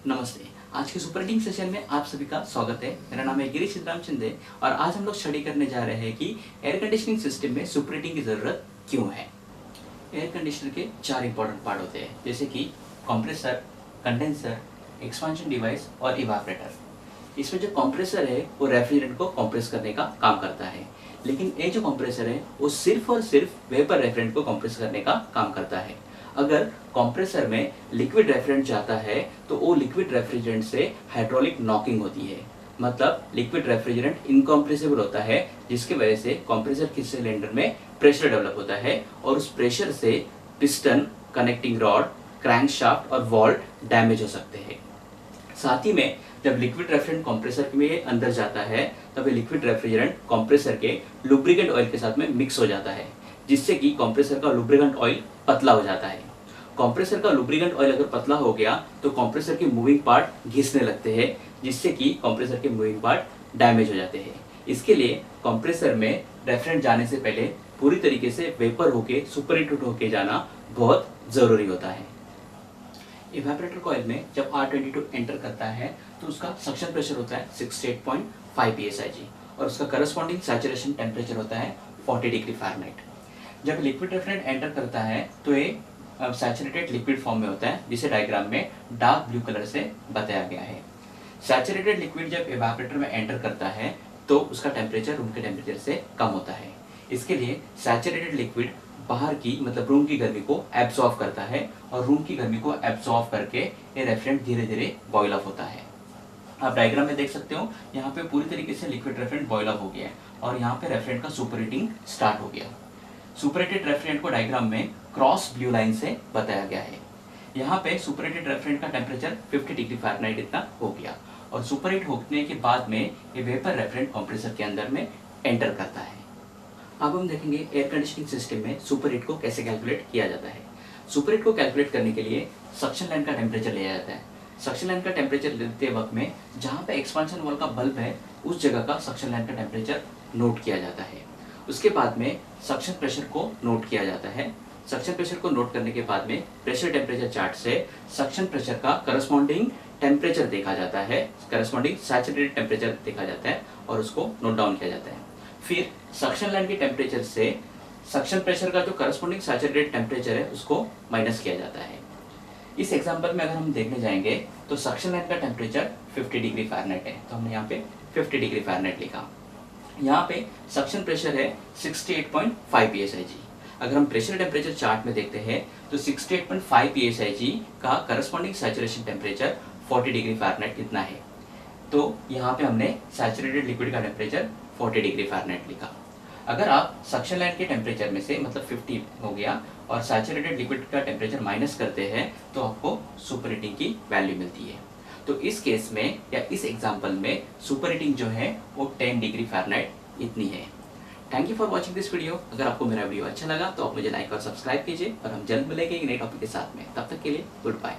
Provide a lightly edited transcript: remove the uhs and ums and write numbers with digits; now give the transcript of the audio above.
नमस्ते। आज के सुपर हीटिंग सेशन में आप सभी का स्वागत है। मेरा नाम है गिरीश रामचंद्र और आज हम लोग स्टडी करने जा रहे हैं कि एयर कंडीशनिंग सिस्टम में सुपर हीटिंग की ज़रूरत क्यों है। एयर कंडीशनर के 4 इंपॉर्टेंट पार्ट होते हैं, जैसे कि कंप्रेसर, कंडेंसर, एक्सपांशन डिवाइस और इवापोरेटर। इसमें जो कंप्रेसर है वो रेफ्रिजरेंट को कंप्रेस करने का काम करता है, लेकिन ये जो कंप्रेसर है वो सिर्फ और सिर्फ वेपर रेफ्रिजरेंट को कंप्रेस करने का काम करता है। अगर कंप्रेसर में लिक्विड रेफ्रिजरेंट जाता है तो वो लिक्विड रेफ्रिजरेंट से हाइड्रोलिक नॉकिंग होती है, मतलब लिक्विड रेफ्रिजरेंट इनकम्प्रेसिबल होता है, जिसकी वजह से कंप्रेसर के सिलेंडर में प्रेशर डेवलप होता है और उस प्रेशर से पिस्टन, कनेक्टिंग रॉड, क्रैंकशाफ्ट और वॉल्व डैमेज हो सकते हैं। साथ ही में जब लिक्विड रेफ्रिजरेंट कंप्रेसर में अंदर जाता है तब ये लिक्विड रेफ्रिजरेंट कंप्रेसर के लुब्रिकेंट ऑयल के साथ में मिक्स हो जाता है, जिससे कि कंप्रेसर का लुब्रिकेंट ऑयल पतला हो जाता है। कंप्रेसर का लुब्रिकेंट ऑयल अगर पतला हो गया तो कंप्रेसर के मूविंग पार्ट घिसने लगते हैं, जिससे कि कंप्रेसर के मूविंग पार्ट डैमेज हो जाते हैं। इसके लिए कंप्रेसर में रेफ्रिजरेंट जाने से पहले पूरी तरीके से वेपर होके सुपरहीट होके जाना बहुत जरूरी होता है। इवेपोरेटर कॉइल में जब R22 एंटर करता है तो उसका सक्शन प्रेशर होता है 68.5 psig और उसका करस्पॉन्डिंग सैचुरेशन टेम्परेचर होता है 40 डिग्री फ़ारेनहाइट। जब लिक्विड रेफ्रिजरेंट एंटर करता है तो ये सैचुरेटेड लिक्विड फॉर्म में होता है, जिसे डायग्राम में डार्क ब्लू कलर से बताया गया है। सैचुरेटेड लिक्विड जब इवेपोरेटर में एंटर करता है तो उसका टेम्परेचर रूम के टेम्परेचर से कम होता है। इसके लिए सैचुरेटेड लिक्विड बाहर की मतलब रूम की गर्मी को एब्सॉर्ब करता है और रूम की गर्मी को एब्सॉर्ब करके ये रेफ्रिजरेंट धीरे धीरे बॉयल अप होता है। आप डायग्राम में देख सकते हो, यहाँ पे पूरी तरीके से लिक्विड रेफ्रिजरेंट बॉयल अप हो गया है और यहाँ पे रेफ्रिजरेंट का सुपर हीटिंग स्टार्ट हो गया। सुपरहीटेड रेफ्रिजरेंट को डायग्राम में क्रॉस ब्लू लाइन से बताया गया है। यहाँ पे सुपरहीटेड रेफ्रिजरेंट का टेम्परेचर 50 डिग्री फ़ारेनहाइट इतना हो गया और सुपरहीट होने के बाद में ये वेपर रेफ्रिजरेंट कंप्रेसर के अंदर में एंटर करता है। अब हम देखेंगे एयर कंडीशनिंग सिस्टम में सुपरहीट को कैसे कैलकुलेट किया जाता है। सुपरहीट को कैलकुलेट करने के लिए सक्शन लाइन का टेम्परेचर लिया जाता है। सक्शन लाइन का टेम्परेचर लेते वक्त में जहाँ पे एक्सपांशन वॉल का बल्ब है उस जगह का सक्शन लाइन का टेम्परेचर नोट किया जाता है। उसके बाद में सक्शन प्रेशर को नोट किया जाता है। सक्शन प्रेशर को नोट करने के बाद में प्रेशर टेम्परेचर चार्ट से सक्शन प्रेशर का करस्पॉन्डिंग टेम्परेचर देखा जाता है, करस्पॉन्डिंग सैचुरेटेड टेम्परेचर देखा जाता है और उसको नोट डाउन किया जाता है। फिर सक्शन लाइन के टेम्परेचर से सक्शन प्रेशर का जो करस्पॉन्डिंग सैचुरेटेड टेम्परेचर है उसको माइनस किया जाता है। इस एग्जाम्पल में अगर हम देखने जाएंगे तो सक्शन लाइन का टेम्परेचर 50 डिग्री फ़ारेनहाइट है, तो हमने यहाँ पे 50 डिग्री फ़ारेनहाइट लिखा। यहाँ पे सक्शन प्रेशर है 68.5 psig। अगर हम प्रेशर टेम्परेचर चार्ट में देखते हैं तो 68.5 psig का corresponding saturation temperature 40 degree Fahrenheit कितना है, तो यहाँ पे हमने सैचुरेटेड लिक्विड का टेम्परेचर 40 डिग्री फ़ारेनहाइट लिखा। अगर आप सक्शन लाइन के टेम्परेचर में से मतलब 50 हो गया और सैचुरेटेड लिक्विड का टेम्परेचर माइनस करते हैं तो आपको सुपर हीटिंग की वैल्यू मिलती है। तो इस केस में या इस एग्जांपल में सुपर हीटिंग जो है वो 10 डिग्री फ़ारेनहाइट इतनी है। Thank you for watching this video. अगर आपको मेरा वीडियो अच्छा लगा तो आप मुझे लाइक और सब्सक्राइब कीजिए और हम जल्द मिलेंगे एक नए टॉपिक के साथ में। तब तक के लिए गुड बाय।